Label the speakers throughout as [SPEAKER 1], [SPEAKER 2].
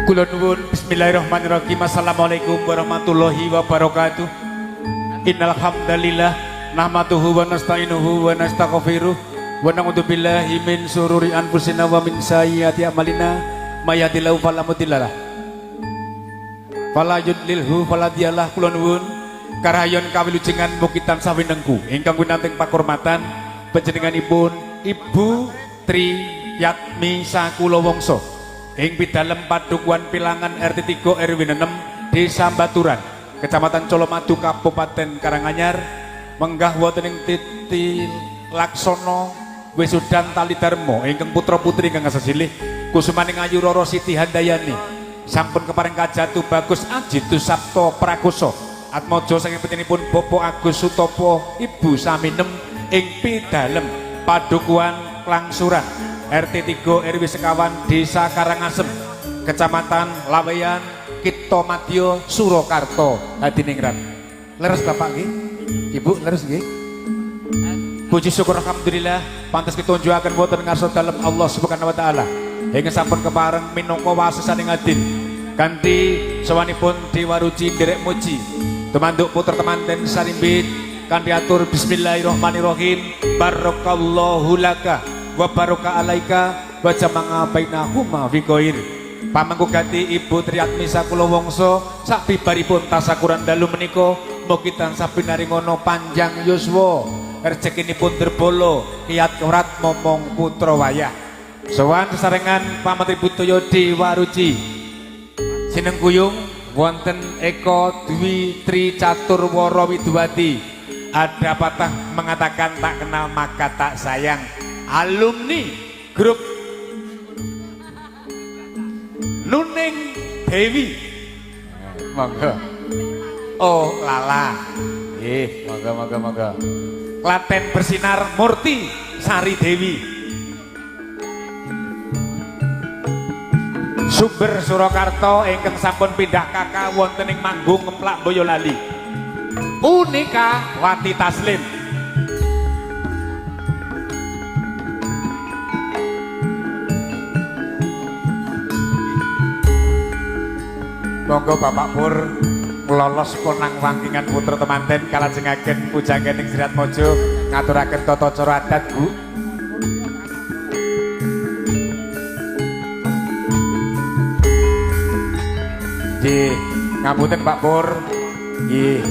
[SPEAKER 1] Kula nuwun bismillahirrahmanirrahim. Assalamualaikum warahmatullahi wabarakatuh. Innal hamdalillah nahmaduhu wa nasta'inuhu wa nastaghfiruh wa na'udzu billahi min sururi anfusina wa min sayyiati a'malina may yahdihillahu fala mudhillalah fala yudlilhu fala hadiyalah. Kula nuwun karahayon kawilujengan mugi tansah winengku ingkang winanting pakurmatan panjenenganipun Ibu Tri Yatmi Sakula Wangsa ing pidalem Padukuhan Pilangan RT 3 RW 6 Desa Baturan Kecamatan Colomadu Kabupaten Karanganyar menggah wonten ing Titi Laksono Wisudan Talidarmo ingkang putra putri ingkang sesilih kusumaning ayu Roro Siti Handayani sampun keparing kajatu bagus ajitu Sabto Prakoso atmaja saking pentinipun Bapak Agus Sutopo Ibu Saminem ing pidalem Padukuhan Klangsuran RT 3 RW Sekawan Desa Karangasem Kecamatan Laweyan Kito Madya Surakarta Hadiningrat. Leres Bapak nggih? Ibu leres nggih? Puji syukur alhamdulillah pantes kitunjukaken wonten ngarsa dalem Allah Subhanahu wa taala. Ingkang sampun kepareng minangka wasesaning adil kanthi sawanipun Dewa Ruci nderek muji tumanduk putra temanten sarimbit kanthi atur bismillahirrahmanirrahim. Barakallahu laka wa baraka alaika wa jama'a bainahuma fi khair. Pamangku ganti Ibu Tri Yatmi Sakula Wangsa sak bibaripun tasakuran dalu menika mugi tansah pinaringono panjang yuswa rezekinipun derbolo kiyat kerat momong putra wayah. Sowan sesarengan Pamatri Budaya Dewa Ruci sinengguyung wonten Eko Dwi Tri Caturwara Widuwati. Ada patah mengatakan tak kenal maka tak sayang. Alumni grup Nuning Dewi. Monggo. Oh lala. Monggo. Klaten Bersinar Murti Sari Dewi. Sumber Surakarta ingkang sampun pindah kakak wonten ing Manggung Ngemplak Boyolali. Unika Wati Taslim. Monggo Bapak Pur lolos konang wangkingan putra temanten kalajengaken pujangan ing Sirat Mojo ngaturaken tata cara adat Bu. Nggih, ngapunten Pak Pur. Nggih.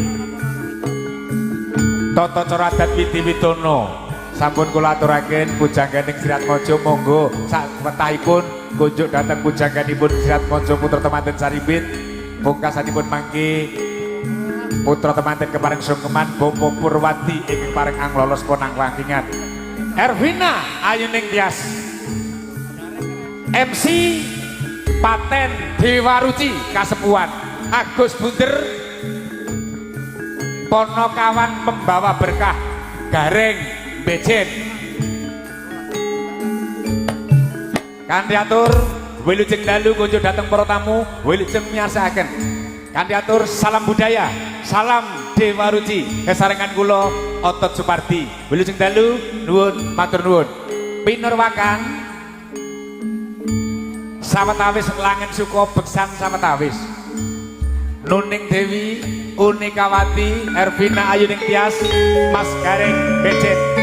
[SPEAKER 1] Tata cara adat Widiwidono sampun kula aturaken pujangan ing Sirat Mojo monggo sak wetahipun kunjuk dateng pujanganipun Sirat Mojo putra temanten sarimbit. Pungkasanipun mangke putra temanten kepareng sungkeman Bopo Purwati ingkang pareng anglolos konang wangkingan. Ervina Ayuning Tias. MC Paten Dewa Ruci Kasepuhan. Agus Bunder Ponokawan Pembawa Berkah Gareng Bejen. Kanthi atur wilujeng dalu kunjuk dateng para tamu, wilujeng miyasaken. Kanthi atur salam budaya, salam Dewa Ruci. Kesarengan kula Otot Supardi. Wilujeng dalu nuwun matur nuwun. Pinurwakan sawetawis langen suka beksan sawetawis. Nuning Dewi, Unikawati, Ervina Ayuning Tias, Mas Gareng Bejen.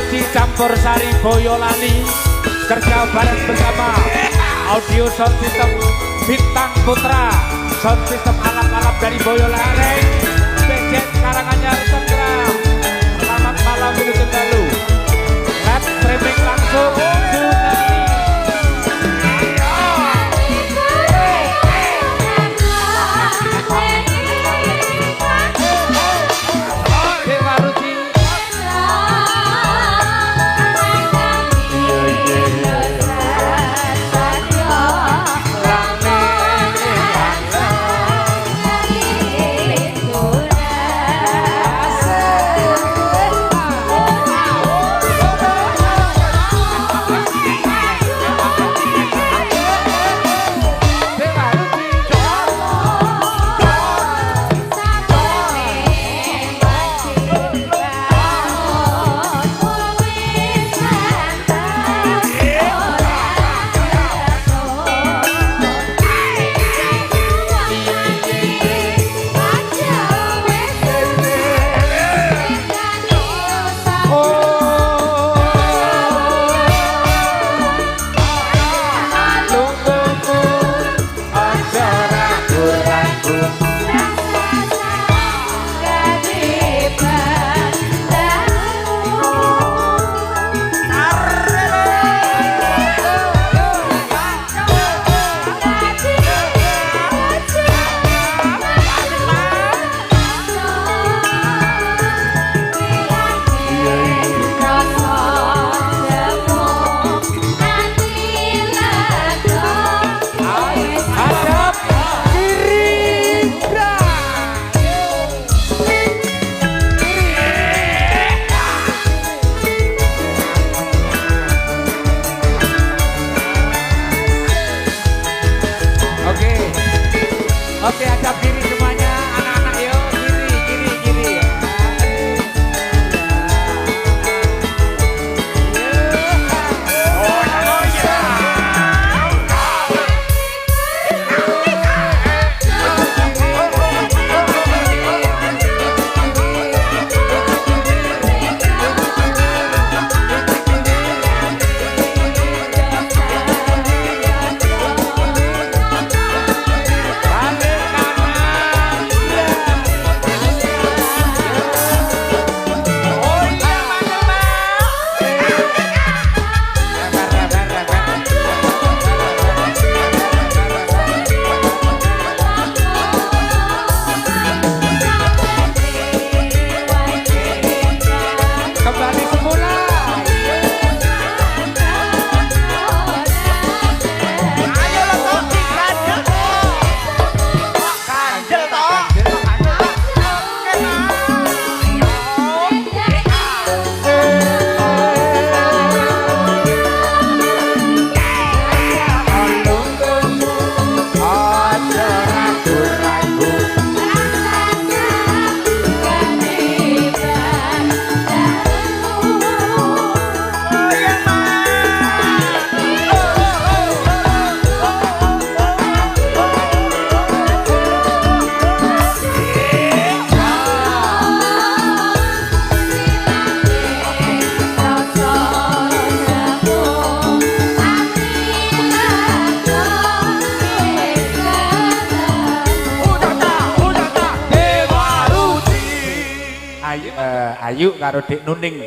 [SPEAKER 1] Ruci campur sari Boyolali kerja bareng bersama audio sound system Bintang Putra, sound system alap-alap dari Boyolali, Bejet Karanganyar Tenggelam. Selamat malam Gunung Tenggalu. Live streaming langsung Tsunami. Oke, hadap kiri semuanya, anak-anak yuk, kiri ya. Kembali semula. Ayo lo topi ganjel toh. Ganjel toh. Ayu karo Dek Nuning,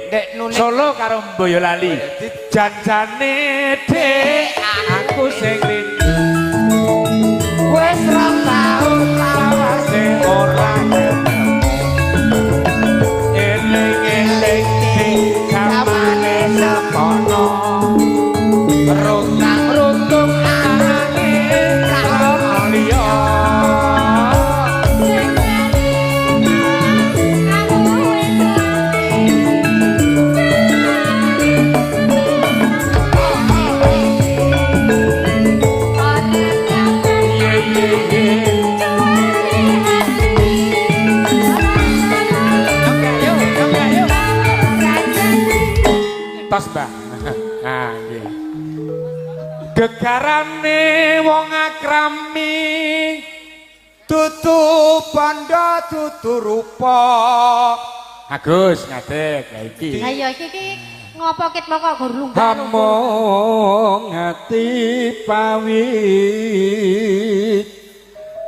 [SPEAKER 1] Solo karo Boyolali. Janjane Dek aku sing rindu, wes rong taun lawase ora ketemu. Eling-eling zamane semono, runtang-runtung angin karo liya. Tos Mbah. Nah, nggih. Gegarane wong akrami tutu panda tutu rupa. Agus ngadeg iki.
[SPEAKER 2] Ha iya iki Ngopo ket moko gurung
[SPEAKER 1] Hamong hati pawit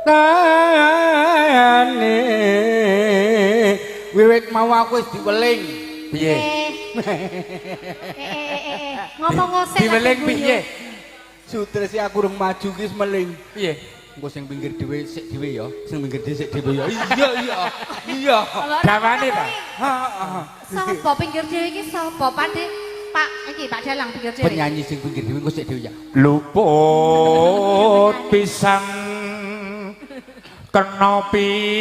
[SPEAKER 1] tane wiwit mau aku wis diweling piye
[SPEAKER 2] ngomong ngosek
[SPEAKER 1] diweling piye
[SPEAKER 3] Sutres aku urung maju ki wis meling
[SPEAKER 1] piye
[SPEAKER 3] engko sing pinggir dhewe sik dhewe ya sing pinggir dhewe sik dhewe ya iya
[SPEAKER 1] gawane ta
[SPEAKER 2] sapa pinggir dhewe iki sapa Pak iki Pak Dalang pinggir dhewe
[SPEAKER 3] penyanyi sing pinggir dhewe engko sik dhewe ya
[SPEAKER 1] luput pisang kena pisan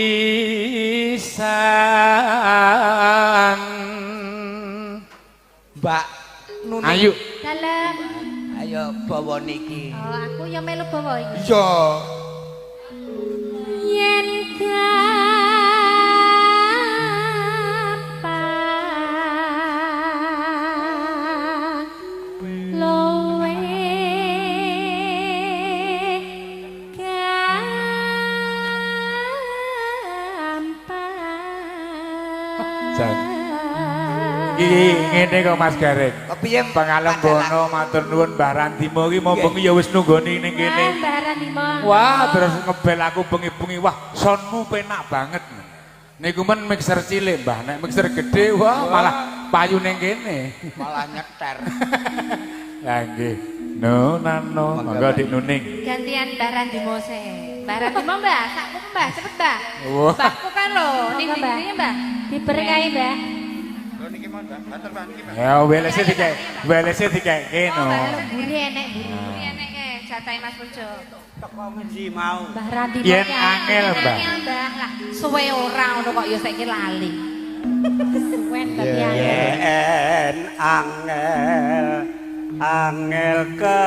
[SPEAKER 3] Mbak Nuni
[SPEAKER 1] ayo
[SPEAKER 2] Dalang
[SPEAKER 3] ayo bawa niki
[SPEAKER 2] oh aku ya melu bawa iki
[SPEAKER 3] iya
[SPEAKER 2] yen gampang lowe gampang
[SPEAKER 1] iki ngene kok Mas Garek
[SPEAKER 3] kepiye
[SPEAKER 1] Pangalem Bono matur nuwun Mbah Randimo iki mau bengi ya wis nunggoni ning kene
[SPEAKER 2] Mbah Randimo
[SPEAKER 1] wah terus ngebel aku bengi-bengi wah sonmu penak banget niku men mixer cilik Mbah nek mixer gede wah malah payu ning kene
[SPEAKER 3] malah nyeter
[SPEAKER 1] lah nggih no nano monggo Dik Nuning
[SPEAKER 2] gantian Mbah Randimo se Mbah Randimo Mbah sakku Mbah cepet Mbah
[SPEAKER 1] wah
[SPEAKER 2] Mbahku kan lho ning ndi Mbah diberkahi Mbah
[SPEAKER 1] ya welese dikek no
[SPEAKER 2] buri enek jatahe Mas Pujo
[SPEAKER 3] teko ngendi mau
[SPEAKER 2] Mbah Randimo
[SPEAKER 1] yen angel Mbah
[SPEAKER 2] Mbah lah suwe ora ngono kok ya saiki lali suwen dadi
[SPEAKER 3] yen angel ke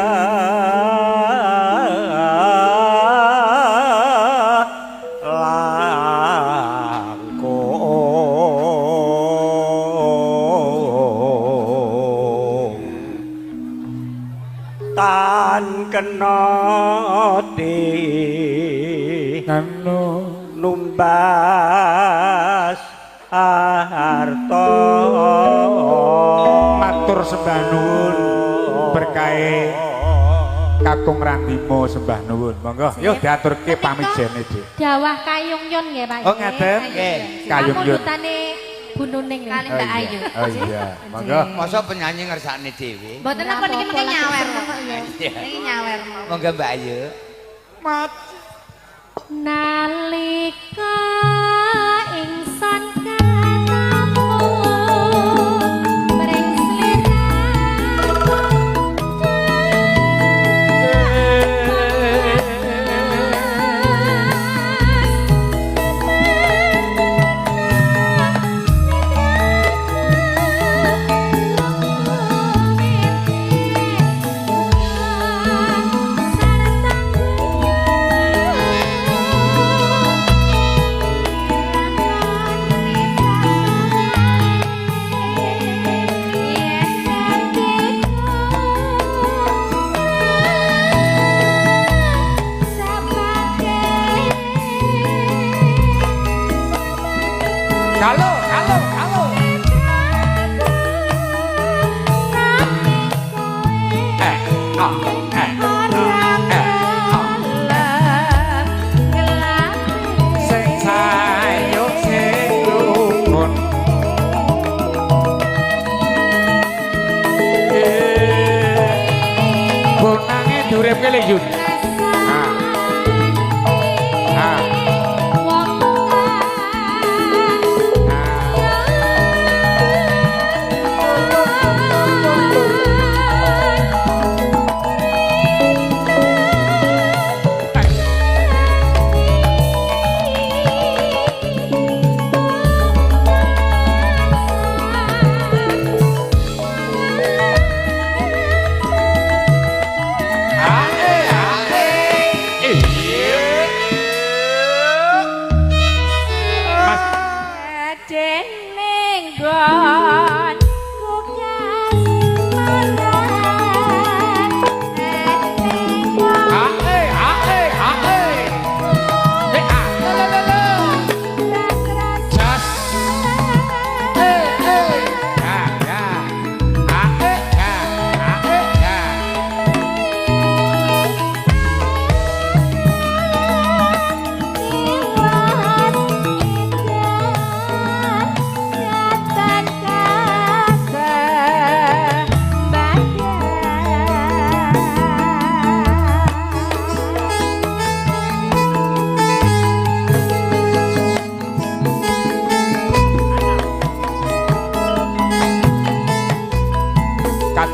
[SPEAKER 3] tan kena di
[SPEAKER 1] nano
[SPEAKER 3] numbas harta
[SPEAKER 1] matur sembah nuwun berkahe Kakung Randimo sembah nuwun monggo yuk diaturke pamijene Dik
[SPEAKER 2] dawah Kayung Yun nggih Pak
[SPEAKER 1] oh ngaten Kayung Yun
[SPEAKER 2] pamulutane Bu Nuning kali Mbak Ayu
[SPEAKER 1] oh iya monggo
[SPEAKER 3] masa penyanyi ngersakne dhewe
[SPEAKER 2] mboten apa niki mengke nyawer niki nyawer
[SPEAKER 3] monggo Mbak Ayu
[SPEAKER 2] nalika ingsun ketemu mring
[SPEAKER 1] halo sing sayuk sing rukun bonange duripke le Yun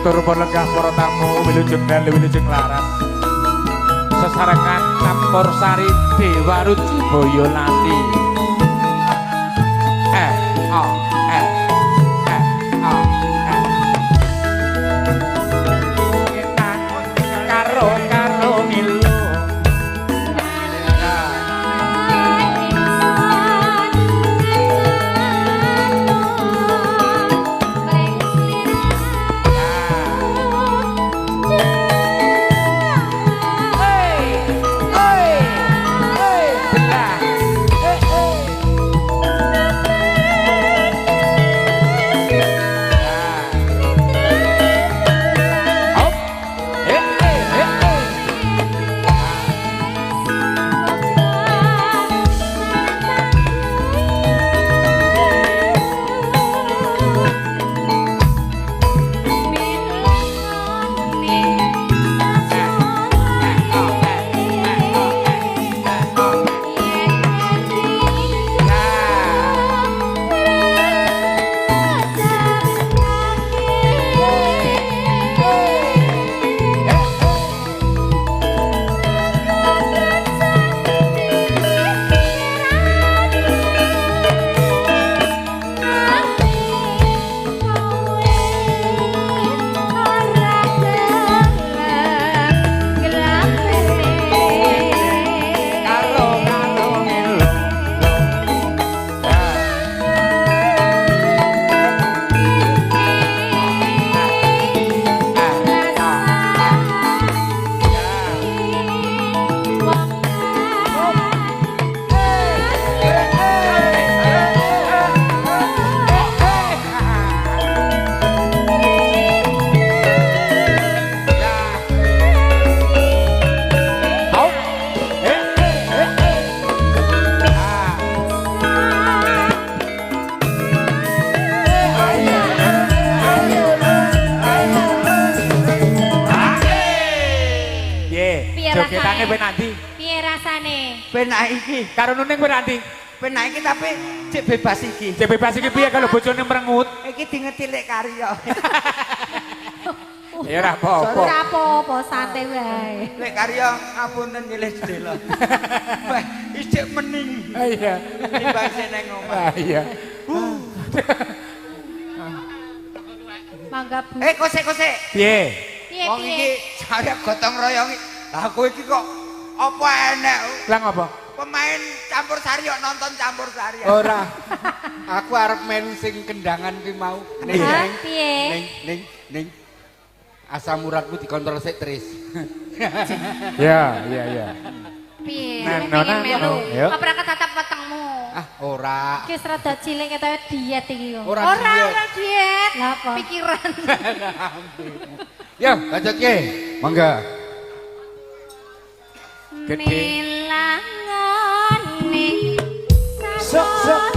[SPEAKER 1] Tur lenggah para tamu wilujeng dalu wilujeng laras. Sesarengan Campur Sari Dewa Ruci Boyolali. Oh. Karo milu. Jogetane ben nanti.
[SPEAKER 2] Piye rasane?
[SPEAKER 4] Penak iki.
[SPEAKER 1] Karo Nuning ben nanti.
[SPEAKER 4] Penak iki tapi cek bebas iki.
[SPEAKER 1] Cek bebas iki piye kalau bojone merengut?
[SPEAKER 4] Iki dingerti lek karya.
[SPEAKER 1] Ya ora apa-apa.
[SPEAKER 2] Ora apa-apa, santai wae.
[SPEAKER 4] Lek karya ngapunten nyilih sedela. Wah, isik mening.
[SPEAKER 1] Iya.
[SPEAKER 4] Timbang sing nang omah.
[SPEAKER 1] Iya.
[SPEAKER 2] Mangga Bu.
[SPEAKER 4] Kose.
[SPEAKER 1] Piye?
[SPEAKER 2] Piye
[SPEAKER 4] Wong iki jare gotong royong iki. Lah kowe iki kok apa enek?
[SPEAKER 1] Lah ngopo?
[SPEAKER 4] Pemain campur sari kok nonton campur sari.
[SPEAKER 3] Ora. Aku arep melu sing kendangan ki mau. Ning
[SPEAKER 2] Hah, piye?
[SPEAKER 3] ning asam uratmu dikontrol sik tris.
[SPEAKER 1] Ya.
[SPEAKER 2] Piye?
[SPEAKER 1] Nah,
[SPEAKER 2] Aku
[SPEAKER 1] Nona,
[SPEAKER 2] pengen melu.
[SPEAKER 1] yuk.
[SPEAKER 2] Apa ora ketatap wetengmu?
[SPEAKER 3] Ah, ora.
[SPEAKER 2] Iki rada cilik ketoke diet iki yo.
[SPEAKER 3] Ora
[SPEAKER 2] Ora diet.
[SPEAKER 5] Lah apa?
[SPEAKER 2] Pikiran.
[SPEAKER 3] Ya, lanjutke. Mangga.
[SPEAKER 1] Gede.
[SPEAKER 2] Nilangane
[SPEAKER 1] Sok.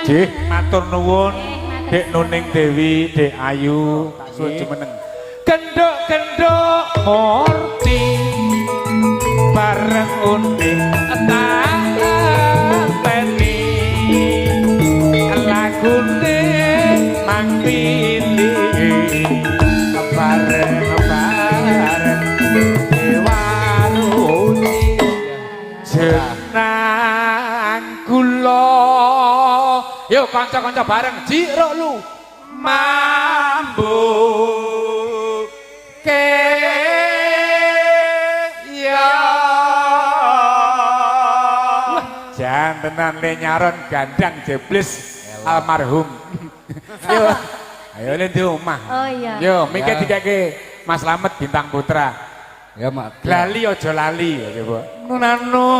[SPEAKER 1] Nggih, matur nuwun Dek Nuning Dewi, Dek Ayu, suwun jumeneng. Kendhok-kendhok Morti bareng uning tanteni lagune mang pilih bareng Dewa Ruci jenang kula. Yo kanca-kanca bareng Jiro lu mambu ke ya jantenan le nyaron gandang jeblis almarhum. Yo ayo le di omah.
[SPEAKER 5] Oh iya.
[SPEAKER 1] Yo mikir dikake Mas Slamet Bintang Putra.
[SPEAKER 3] Ya, Mak.
[SPEAKER 1] Lali aja lali ya coba. Nunano.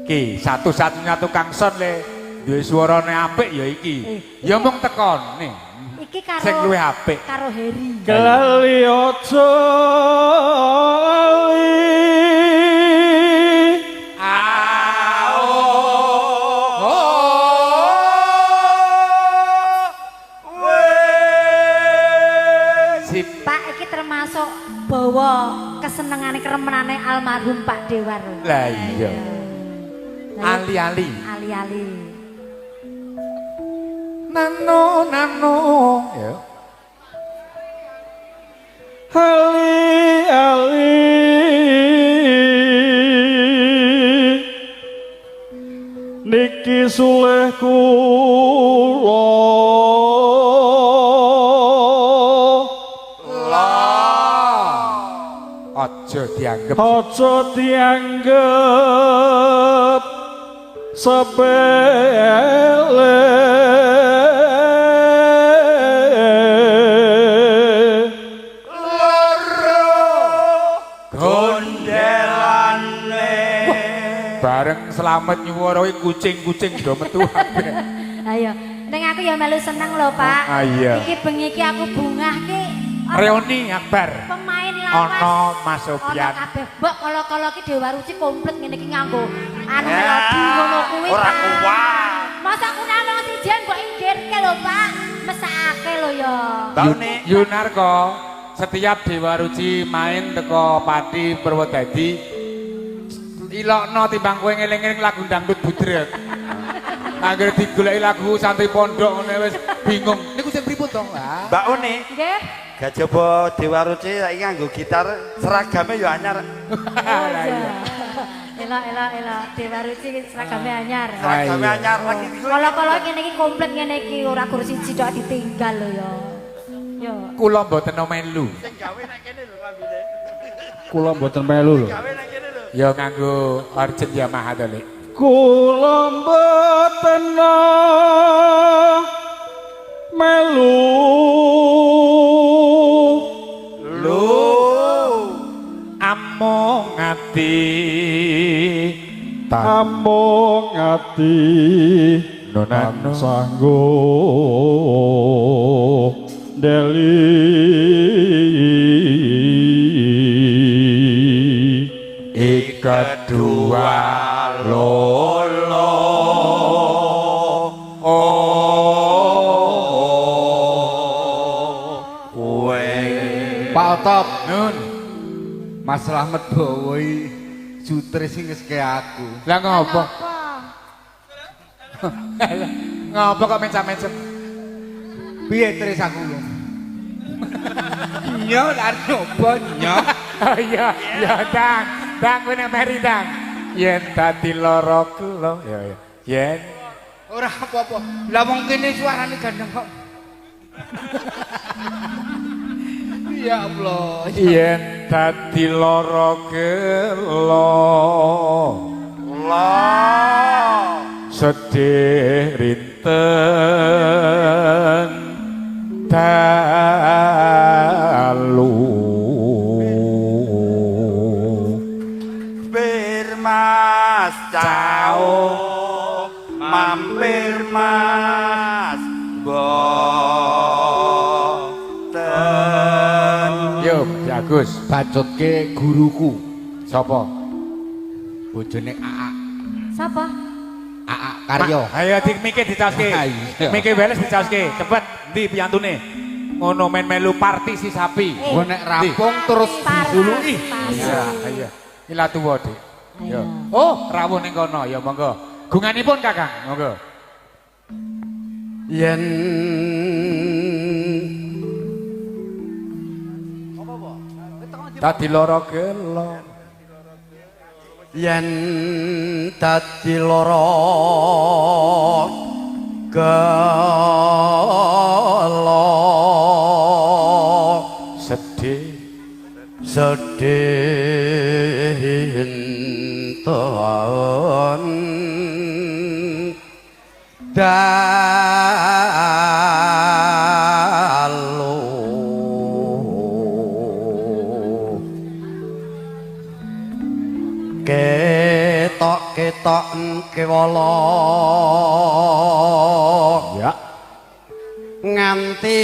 [SPEAKER 1] Ki satu-satunya tukang son le duwe suarane apik ya iki. Ya mung tekon nih.
[SPEAKER 2] Iki karo
[SPEAKER 1] Sing luwih apik.
[SPEAKER 2] Karo Heri.
[SPEAKER 5] Kelali ojo
[SPEAKER 2] Pak iki termasuk bawa kesenengane keremenane almarhum Pak Dewar.
[SPEAKER 1] Lah iya. Ali-ali.
[SPEAKER 2] Ali-ali.
[SPEAKER 1] Nano nano. Ya.
[SPEAKER 5] ali-ali niki sulih kula
[SPEAKER 1] Aja dianggep
[SPEAKER 5] aja dianggep sepele
[SPEAKER 1] bareng selamat nyuwara kucing-kucing do metu kabeh.
[SPEAKER 2] Ayo, ning aku ya melu seneng lho, Pak.
[SPEAKER 1] Iya.
[SPEAKER 2] Iki bengi iki aku bungahke
[SPEAKER 1] Reuni akbar.
[SPEAKER 2] pemain lawas.
[SPEAKER 1] Ono Mas
[SPEAKER 2] Ono
[SPEAKER 1] Sofyan.
[SPEAKER 2] kabeh mbok kala-kala iki Dewa Ruci komplit ngene iki nganggo anu melodi ngono kuwi. Ora kuat. Masa aku nang sijen mbok inggirke lho, Pak. Mesake lho ya.
[SPEAKER 1] Yunarko setiap Dewa Ruci main teko Pati Purwodadi ilokno timbang kowe ngeling-eling lagu dangdut budrek. Angger digoleki lagu santri pondok ngene wis bingung. Niku sing pripun to, Mbak?
[SPEAKER 6] Mbak Uni,
[SPEAKER 2] Nggih.
[SPEAKER 6] gajaba Dewa Ruci saiki nganggo gitar, seragame yo anyar.
[SPEAKER 2] Elok. Dewa Ruci seragame anyar.
[SPEAKER 6] Seragame anyar lagi iku.
[SPEAKER 2] Kala-kala ngene iki komplit ngene iki ora gur siji tok ditinggal lho ya. Yo.
[SPEAKER 1] Kula mboten melu.
[SPEAKER 6] Sing gawe nek kene lho ngambine.
[SPEAKER 5] kula mboten melu lho
[SPEAKER 6] Gawe nek kene lho.
[SPEAKER 1] Ya nganggo Arjen Yamaha to, Lek.
[SPEAKER 5] kula mboten melu
[SPEAKER 1] Among ati
[SPEAKER 5] amung ati
[SPEAKER 1] Nonano.
[SPEAKER 5] sanggo deli
[SPEAKER 1] ikat dua lolo
[SPEAKER 3] Pak Otop,
[SPEAKER 1] nun
[SPEAKER 3] Mas Slamet bawa jutre sing ngeske aku.
[SPEAKER 1] lah ngopo ngopo kok mencam-mencam
[SPEAKER 3] Piye tris aku lho? Nyo lan nyoba nyo.
[SPEAKER 1] oh iya ya dang kowe nek meri dang yen dadi lara kula ya yen
[SPEAKER 3] Ora apa-apa. Lah wong kene suarane gandeng kok. Ya Allah.
[SPEAKER 1] yen dadi lara kula sedih rinten dalu
[SPEAKER 6] Bir Mas Cao mampir Mas boten.
[SPEAKER 1] yo bagus
[SPEAKER 3] Bacotke guruku.
[SPEAKER 1] sapa
[SPEAKER 3] Bojone AA.
[SPEAKER 2] Sapa?
[SPEAKER 3] AA Karyo.
[SPEAKER 1] ayo mikir dicaoske
[SPEAKER 3] Iya.
[SPEAKER 1] mikir weles dicaoske cepet ndi piyantune ngono men melu parti si sapi
[SPEAKER 3] Gua nek rampung terus disuluki.
[SPEAKER 1] iya iya ila tuwa dik yo oh rawuh ning kono ya monggo gunganipun Kakang monggo
[SPEAKER 3] Yen
[SPEAKER 1] dadi lara gelo
[SPEAKER 3] yen dadi lara gelo
[SPEAKER 1] sedih
[SPEAKER 3] sedih enten dalu ketok ketok kewala
[SPEAKER 1] Ya.
[SPEAKER 3] nganti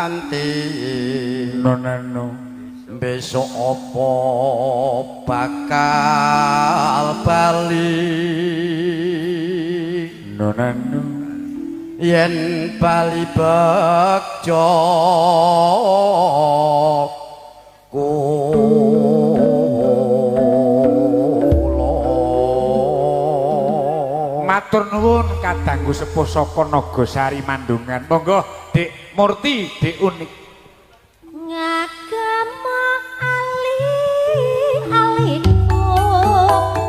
[SPEAKER 3] anti
[SPEAKER 1] Nonano.
[SPEAKER 3] besok apa bakal bali
[SPEAKER 1] Nonano.
[SPEAKER 3] yen bali bekjo
[SPEAKER 1] Matur nuwun kadangku sepuh saka Nagasari Mandungan. Monggo Dik Murti, Dik Unik.
[SPEAKER 2] ngagama ali-aliku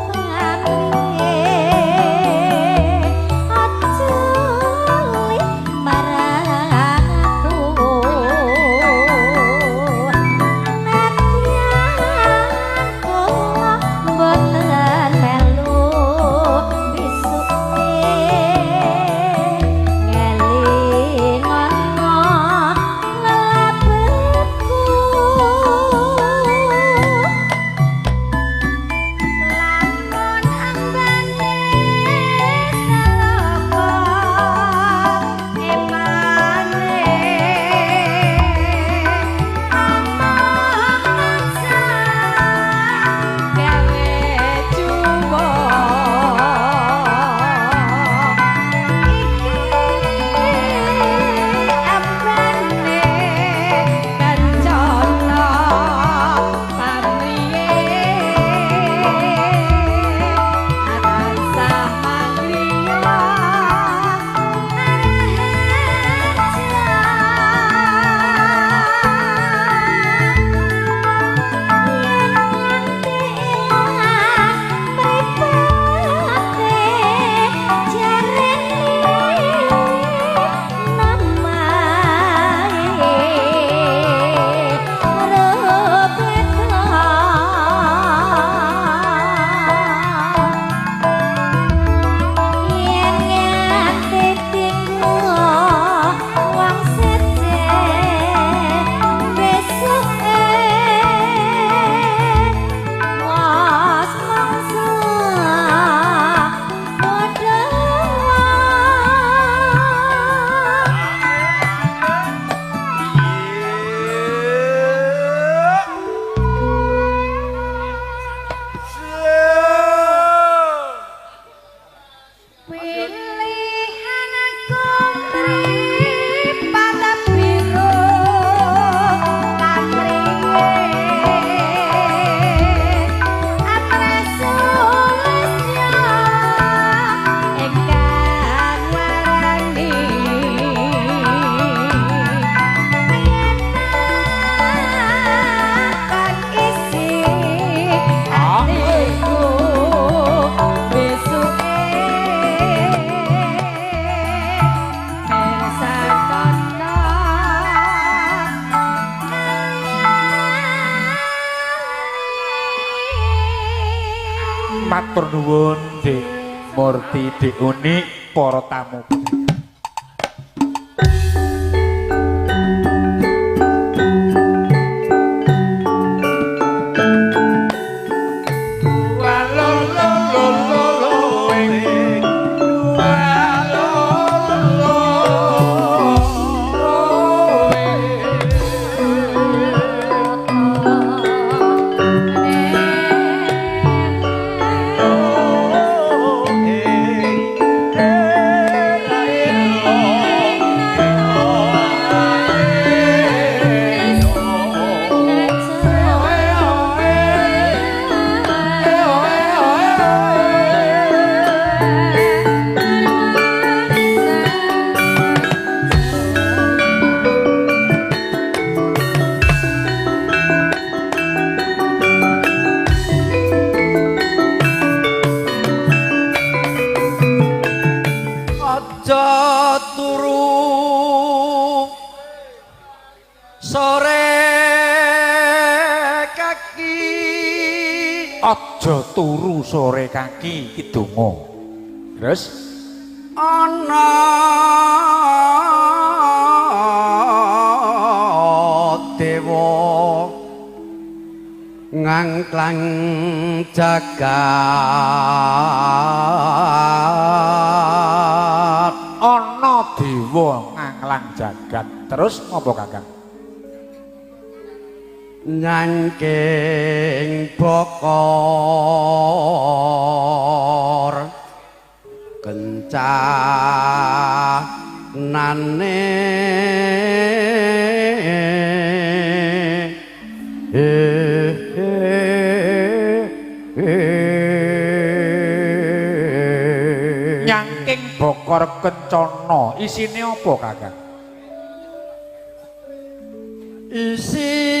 [SPEAKER 2] pamrih aja li marang aku nadyan kula mboten melu bisuke ngelingono lelapetku lamun ambane saloko emane amang gawe juwo iki ambane kancana pamriye atansah mangriya yen ngate tinggo wong sedek besuke was mangsa padha pilihan aku pada biru pamriye atrasulesnya engkang warani penyenakan isi hatiku besuke persakana
[SPEAKER 1] Matur nuwun Dik Murti, Dik Unik, para tamu.
[SPEAKER 3] aja turu sore kaki
[SPEAKER 1] Aja turu sore kaki iki donga. Terus
[SPEAKER 3] ana dewa ngangklang jagat
[SPEAKER 1] ana dewa nganglang jagat terus ngopo Kakang
[SPEAKER 3] nyangking bokor kencanane
[SPEAKER 1] nyangking bokor kencana isine apa Kakang
[SPEAKER 3] isine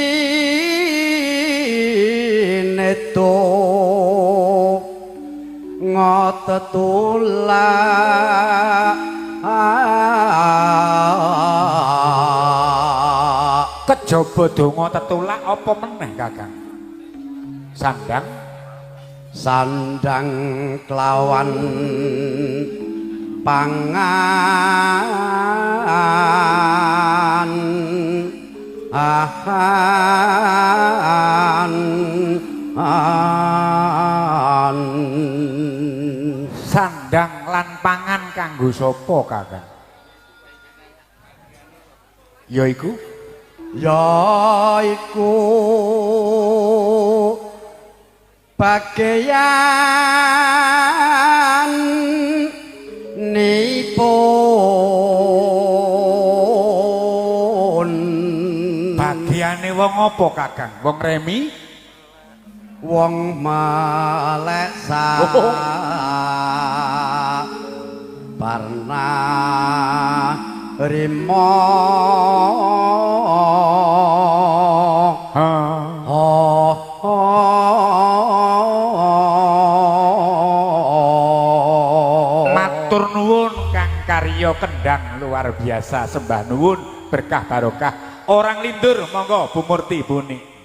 [SPEAKER 3] to ngotetulak
[SPEAKER 1] kejaba donga tetulak apa meneh Kakang sandang
[SPEAKER 3] sandang kelawan pangan
[SPEAKER 1] sandang lan pangan kanggo sapa Kakang yaiku
[SPEAKER 3] bagéyan nipun
[SPEAKER 1] bagiane wong apa Kakang wong remi
[SPEAKER 3] wong maleksa parna rimo
[SPEAKER 1] matur nuwun Kang karya kendang luar biasa sembah nuwun berkah barokah orang lindur monggo Bu Murti Buni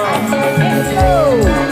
[SPEAKER 2] Itu.